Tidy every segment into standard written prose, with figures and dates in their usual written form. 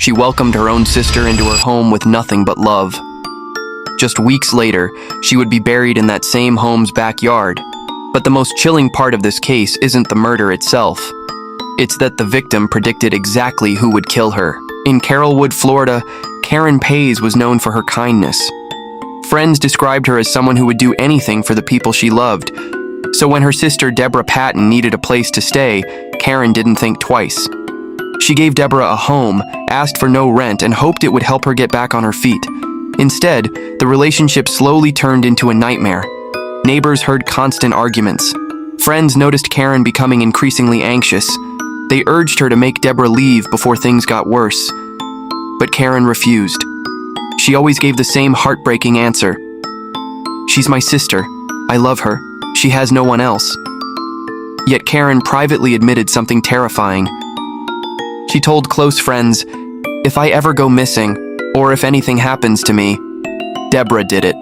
She welcomed her own sister into her home with nothing but love. Just weeks later, she would be buried in that same home's backyard. But the most chilling part of this case isn't the murder itself. It's that the victim predicted exactly who would kill her. In Carrollwood, Florida, Karen Pays was known for her kindness. Friends described her as someone who would do anything for the people she loved. So when her sister Deborah Patton needed a place to stay, Karen didn't think twice. She gave Deborah a home, asked for no rent, and hoped it would help her get back on her feet. Instead, the relationship slowly turned into a nightmare. Neighbors heard constant arguments. Friends noticed Karen becoming increasingly anxious. They urged her to make Deborah leave before things got worse. But Karen refused. She always gave the same heartbreaking answer. "She's my sister. I love her. She has no one else." Yet Karen privately admitted something terrifying. She told close friends, "If I ever go missing, or if anything happens to me, Deborah did it."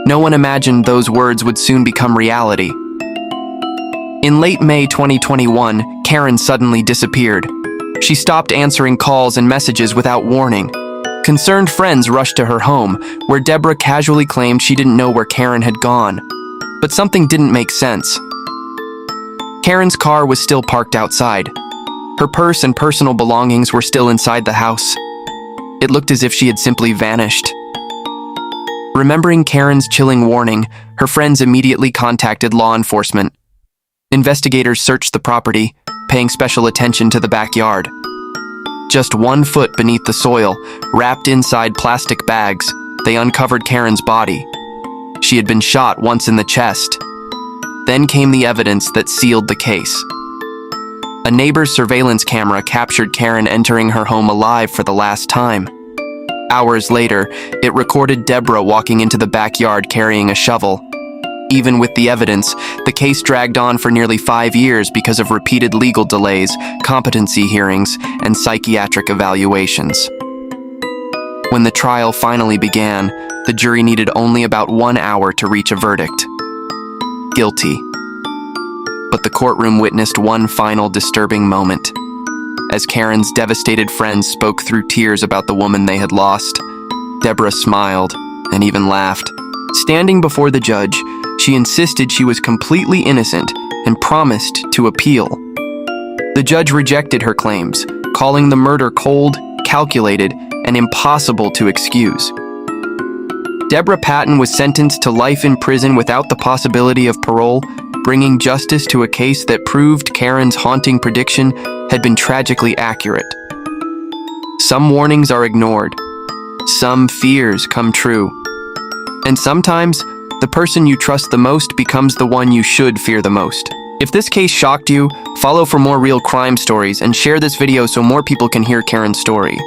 No one imagined those words would soon become reality. In late May 2021, Karen suddenly disappeared. She stopped answering calls and messages without warning. Concerned friends rushed to her home, where Deborah casually claimed she didn't know where Karen had gone. But something didn't make sense. Karen's car was still parked outside. Her purse and personal belongings were still inside the house. It looked as if she had simply vanished. Remembering Karen's chilling warning, her friends immediately contacted law enforcement. Investigators searched the property, paying special attention to the backyard. Just 1 foot beneath the soil, wrapped inside plastic bags, they uncovered Karen's body. She had been shot once in the chest. Then came the evidence that sealed the case. A neighbor's surveillance camera captured Karen entering her home alive for the last time. Hours later, it recorded Deborah walking into the backyard carrying a shovel. Even with the evidence, the case dragged on for nearly 5 years because of repeated legal delays, competency hearings, and psychiatric evaluations. When the trial finally began, the jury needed only about 1 hour to reach a verdict. Guilty. But the courtroom witnessed one final disturbing moment. As Karen's devastated friends spoke through tears about the woman they had lost, Deborah smiled and even laughed. Standing before the judge, she insisted she was completely innocent and promised to appeal. The judge rejected her claims, calling the murder cold, calculated, and impossible to excuse. Deborah Patton was sentenced to life in prison without the possibility of parole, bringing justice to a case that proved Karen's haunting prediction had been tragically accurate. Some warnings are ignored. Some fears come true. And sometimes, the person you trust the most becomes the one you should fear the most. If this case shocked you, follow for more real crime stories and share this video so more people can hear Karen's story.